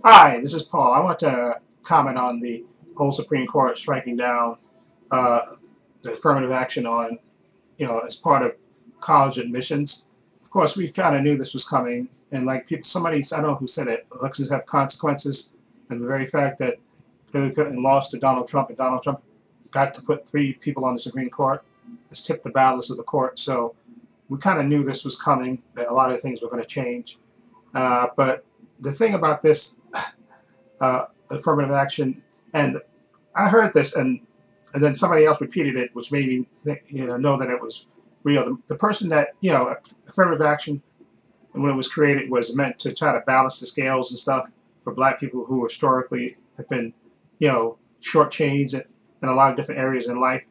Hi, this is Paul. I want to comment on the whole Supreme Court striking down uh, the affirmative action on, as part of college admissions. Of course, we kind of knew this was coming, and like people, somebody, I don't know who said it, elections have consequences, and the very fact that Hillary Clinton lost to Donald Trump, and Donald Trump got to put 3 people on the Supreme Court, has tipped the balance of the court. So we kind of knew this was coming, that a lot of things were going to change. But the thing about this affirmative action, and I heard this, and then somebody else repeated it, which made me think, know that it was real. The person that affirmative action, and when it was created, was meant to try to balance the scales and stuff for Black people who historically have been, shortchanged in a lot of different areas in life.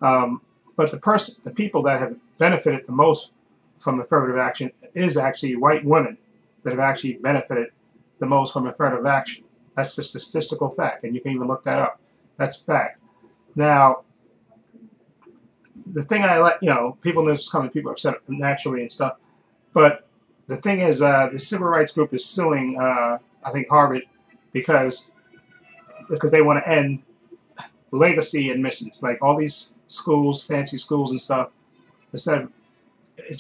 But the people that have benefited the most from affirmative action is actually white women that have actually benefited the most from affirmative action. That's the statistical fact, and you can even look that up. That's fact. Now, the thing I let people know this is coming, people are upset naturally and stuff. But the thing is, the civil rights group is suing, I think Harvard, because they want to end legacy admissions, like all these schools, fancy schools and stuff. Instead of it's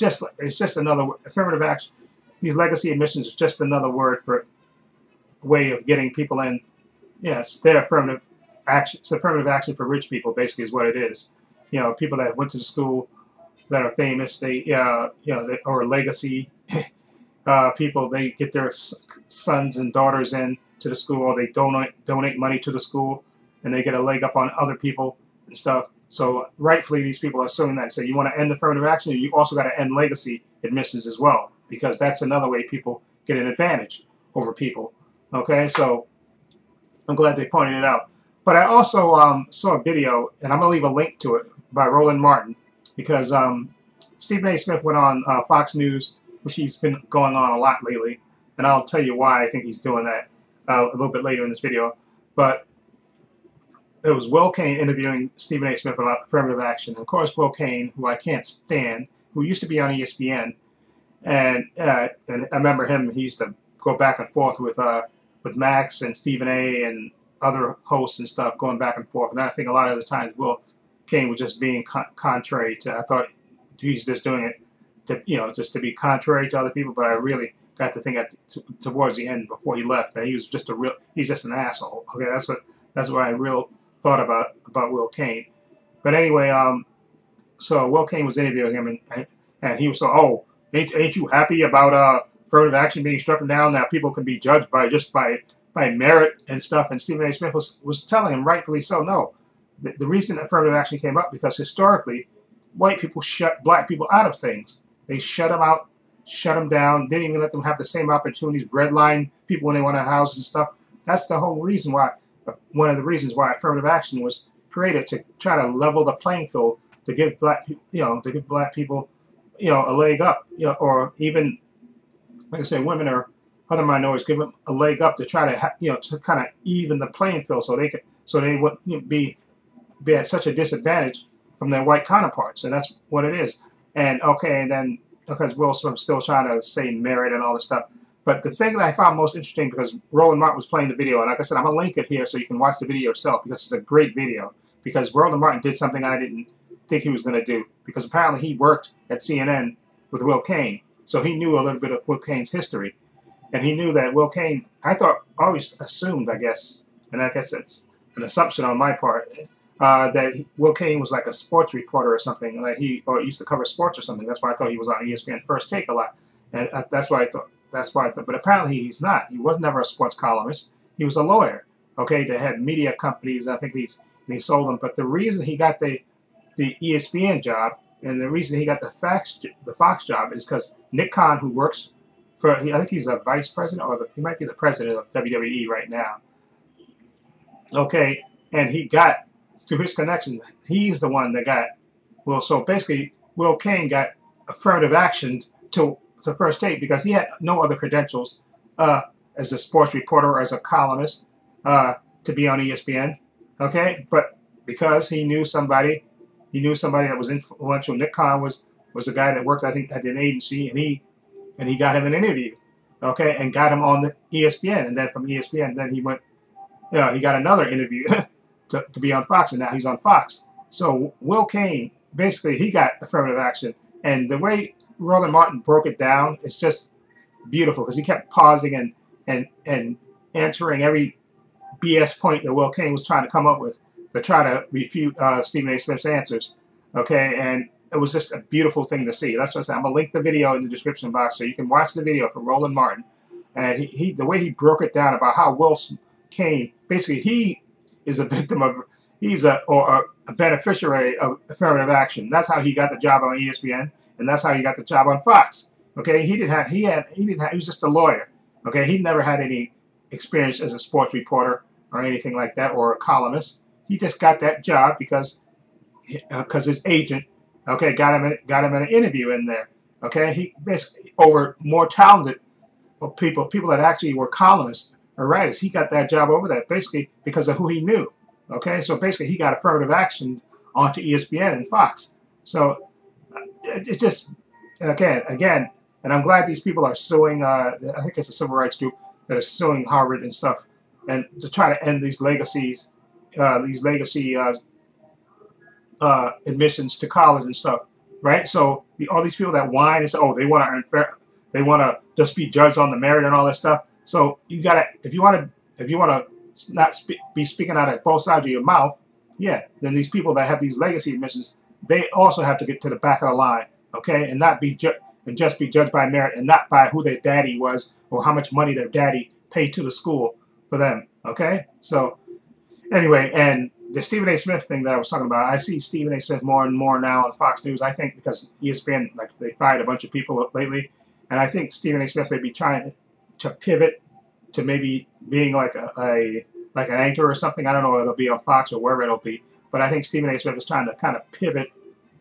just another affirmative action. These legacy admissions is just another word for way of getting people in. Yes, they're affirmative action. It's affirmative action for rich people, basically, is what it is. People that went to the school that are famous, or legacy people, they get their sons and daughters in to the school, or they donate money to the school, and they get a leg up on other people and stuff. So rightfully, these people are suing that. So you want to end affirmative action, you also got to end legacy admissions as well, because that's another way people get an advantage over people. Okay, so I'm glad they pointed it out. But I also saw a video, and I'm going to leave a link to it, by Roland Martin, because Stephen A. Smith went on Fox News, which he's been going on a lot lately, and I'll tell you why I think he's doing that a little bit later in this video. But it was Will Cain interviewing Stephen A. Smith about affirmative action. And of course, Will Cain, who I can't stand, who used to be on ESPN, and I remember him. He used to go back and forth with Max and Stephen A. and other hosts and stuff, going back and forth. And I think a lot of the times Will Cain was just being contrary to. I thought he's just doing it to just to be contrary to other people. But I really got to think towards the end, before he left, that he was just he's just an asshole. Okay, that's what I thought about Will Cain. But anyway, so Will Cain was interviewing him, and he was so, oh, ain't you happy about affirmative action being struck down? Now people can be judged by merit and stuff. And Stephen A. Smith was telling him, rightfully so, no. The reason affirmative action came up, because historically, white people shut Black people out of things. They shut them out, shut them down, didn't even let them have the same opportunities, breadline people when they went to houses and stuff. That's the whole reason why. One of the reasons why affirmative action was created, to try to level the playing field, to give Black people, a leg up, or even, like I say, women or other minorities, give them a leg up to try to, to kind of even the playing field, so they wouldn't be at such a disadvantage from their white counterparts, and that's what it is. And okay, and then because Will Smith's still trying to say merit and all this stuff. But the thing that I found most interesting, because Roland Martin was playing the video, and like I said, I'm going to link it here so you can watch the video yourself, because it's a great video. Because Roland Martin did something I didn't think he was going to do, because apparently he worked at CNN with Will Cain, so he knew a little bit of Will Cain's history. And he knew that Will Cain, I thought, always assumed, I guess, and I guess it's an assumption on my part, that Will Cain was like a sports reporter or something, like or used to cover sports or something. That's why I thought he was on ESPN First Take a lot, and that's why I thought. But apparently he's not. He was never a sports columnist. He was a lawyer. Okay, that had media companies. I think he sold them. But the reason he got the ESPN job, and the reason he got the Fox job, is because Nick Khan, who works for, I think he's a vice president, or he might be the president of WWE right now. Okay, and he got, through his connection, he's the one that got, so basically Will Cain got affirmative action to First Take, because he had no other credentials as a sports reporter or as a columnist to be on ESPN. Okay, but because he knew somebody that was influential. Nick Khan was a guy that worked, I think, at an agency, and he got him an interview. okay, and got him on the ESPN, and then from ESPN, then he went, he got another interview to be on Fox, and now he's on Fox. So Will Kane, basically, he got affirmative action, and the way Roland Martin broke it down, it's just beautiful because he kept pausing and answering every BS point that Will Kane was trying to come up with to try to refute Stephen A. Smith's answers. Okay, and it was just a beautiful thing to see. That's what I said. I'm gonna link the video in the description box so you can watch the video from Roland Martin. And he the way he broke it down about how Will Kane, basically he is a victim of, he's a beneficiary of affirmative action. That's how he got the job on ESPN, and that's how he got the job on Fox. Okay, he was just a lawyer. Okay, he never had any experience as a sports reporter or anything like that, or a columnist. He just got that job because his agent, okay, got him an interview in there. Okay, he basically, over more talented people that actually were columnists or writers, he got that job over that basically because of who he knew. Okay, so basically he got affirmative action onto ESPN and Fox. So it's just again, and I'm glad these people are suing. I think it's a civil rights group that is suing Harvard and stuff, and to try to end these legacy admissions to college and stuff, right? So all these people that whine and say, oh, they want to earn fair, they want to just be judged on the merit and all that stuff. So you gotta, if you want to not be speaking out of both sides of your mouth, yeah, then these people that have these legacy admissions, they also have to get to the back of the line, okay, and not be just be judged by merit and not by who their daddy was or how much money their daddy paid to the school for them, okay? So anyway, and the Stephen A. Smith thing that I was talking about, I see Stephen A. Smith more and more now on Fox News, I think because ESPN, like, they fired a bunch of people lately, and I think Stephen A. Smith may be trying to pivot to maybe being like an anchor or something. I don't know if it'll be on Fox or wherever it'll be, but I think Stephen A. Smith is trying to kind of pivot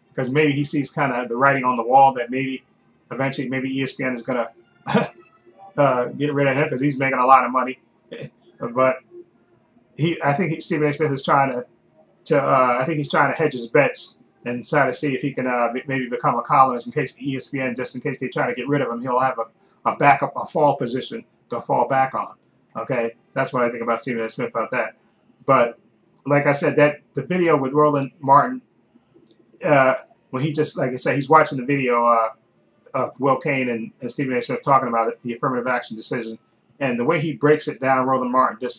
because maybe he sees kind of the writing on the wall that maybe eventually maybe ESPN is going to get rid of him because he's making a lot of money. But I think Stephen A. Smith is trying I think he's trying to hedge his bets and try to see if he can maybe become a columnist in case ESPN, just in case they try to get rid of him, he'll have a backup, a fall position to fall back on. Okay, that's what I think about Stephen A. Smith about that. But like I said, that the video with Roland Martin, when he just, like I said, he's watching the video of Will Kane and Stephen A. Smith talking about it, the affirmative action decision, and the way he breaks it down, Roland Martin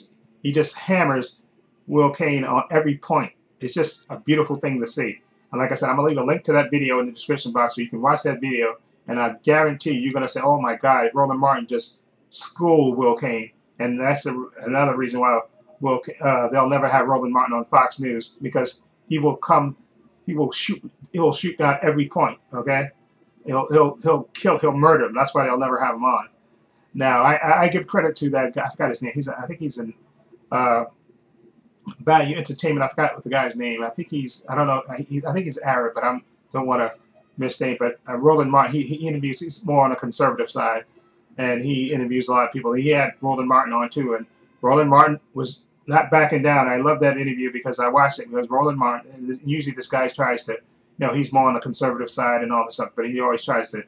he just hammers Will Kane on every point. It's just a beautiful thing to see. And like I said, I'm going to leave a link to that video in the description box so you can watch that video. And I guarantee you're going to say, oh my God, Roland Martin just schooled Will Kane. And that's another reason why they'll never have Roland Martin on Fox News, because he'll shoot down every point, okay? He'll murder him. That's why they'll never have him on. Now, I give credit to that guy. I forgot his name. I think he's in Value Entertainment. I forgot what the guy's name. I think I don't know. I think he's Arab, but I don't want to mistake. But Roland Martin, he interviews. He's more on the conservative side, and he interviews a lot of people. He had Roland Martin on too, and Roland Martin was not backing down. I love that interview because I watched it because Roland Martin. Usually, this guy tries to, he's more on the conservative side and all this stuff, but he always tries to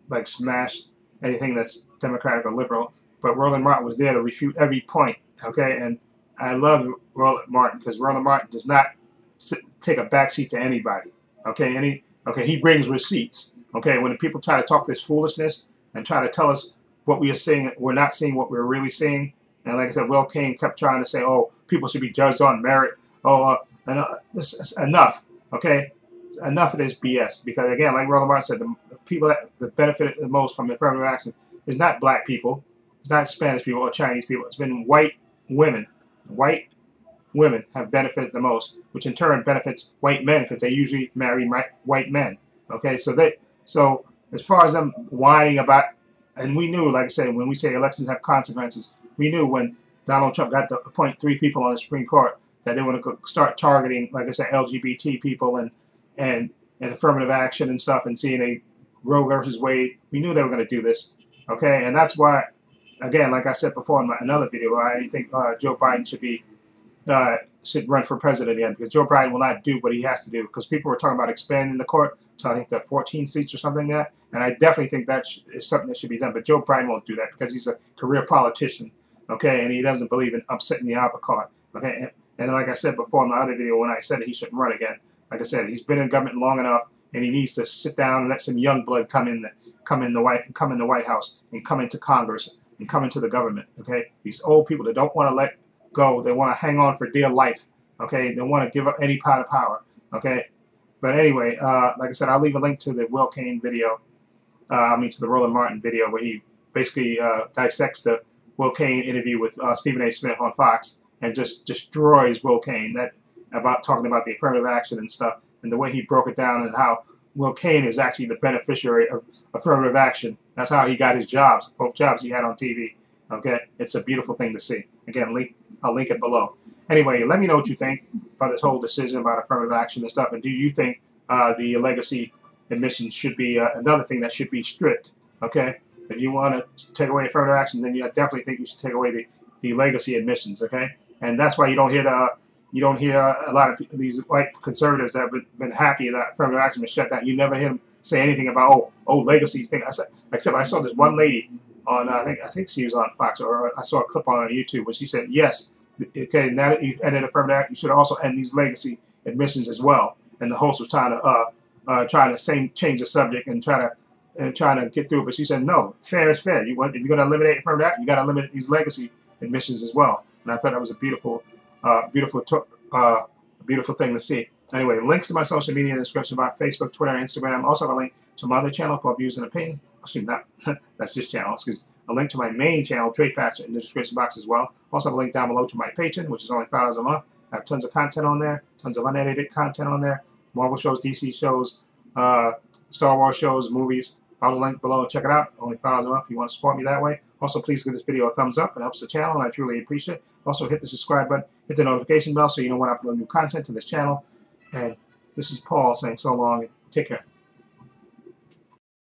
like smash anything that's democratic or liberal. But Roland Martin was there to refute every point, okay? And I love Roland Martin because Roland Martin does not take a backseat to anybody, okay? He brings receipts, okay? When the people try to talk this foolishness and try to tell us what we are seeing, we're not seeing what we're really seeing. And like I said, Will Kane kept trying to say, oh, people should be judged on merit. This is enough, okay? Enough of this BS. Because again, like Roland Martin said, the people that benefited the most from affirmative action is not black people, it's not Spanish people or Chinese people. It's been white women. White women have benefited the most, which in turn benefits white men because they usually marry white men. Okay, so as far as them whining about, and we knew, like I said, when we say elections have consequences, we knew when Donald Trump got to appoint 3 people on the Supreme Court that they were going to start targeting, like I said, LGBT people and affirmative action and stuff, and seeing a Roe versus Wade. We knew they were going to do this. Okay, and that's why, again, like I said before in another video, I think Joe Biden should run for president again, because Joe Biden will not do what he has to do, because people were talking about expanding the court to, I think, the 14 seats or something like that. And I definitely think that is something that should be done. But Joe Biden won't do that because he's a career politician, okay, and he doesn't believe in upsetting the apple cart, okay. And like I said before in my other video when I said that he shouldn't run again, like I said, he's been in government long enough, and he needs to sit down and let some young blood come in the White House and come into Congress and come into the government, okay. These old people that don't want to let go, they want to hang on for dear life, okay. They want to give up any part of power, okay. But anyway, like I said, I'll leave a link to the Will Cain video, to the Roland Martin video where he basically dissects the Will Cain interview with Stephen A. Smith on Fox and just destroys Will Cain, about talking about the affirmative action and stuff, and the way he broke it down and how Will Cain is actually the beneficiary of affirmative action. That's how he got his jobs, both jobs he had on TV. Okay, it's a beautiful thing to see. Again, I'll link it below. Anyway, let me know what you think about this whole decision about affirmative action and stuff, and do you think the legacy admissions should be another thing that should be strict? Okay, if you want to take away affirmative action, then you definitely think you should take away the legacy admissions. Okay, and that's why you don't hear a lot of these white conservatives that have been happy that affirmative action was shut down. You never hear them say anything about legacy thing. Except I saw this one lady on I think she was on Fox, or I saw a clip on YouTube where she said, yes, okay, now that you've ended affirmative action, you should also end these legacy admissions as well. And the host was trying to change the subject and trying to get through it, but she said no, fair is fair. If you're going to eliminate affirmative action, you got to eliminate these legacy admissions as well. And I thought that was a beautiful thing to see. Anyway, links to my social media in the description box: Facebook, Twitter, Instagram. Also have a link to my other channel called Views and Opinions. Excuse me, that's this channel. Excuse me. A link to my main channel, Trepacer, in the description box as well. Also have a link down below to my Patreon, which is only $5 a month. I have tons of content on there, tons of unedited content on there. Marvel shows, DC shows, Star Wars shows, movies. Follow the link below and check it out. Only $5 a month if you want to support me that way. Also, please give this video a thumbs up. It helps the channel, and I truly appreciate it. Also, hit the subscribe button, hit the notification bell so you know when I upload new content to this channel. And this is Paul saying so long. Take care.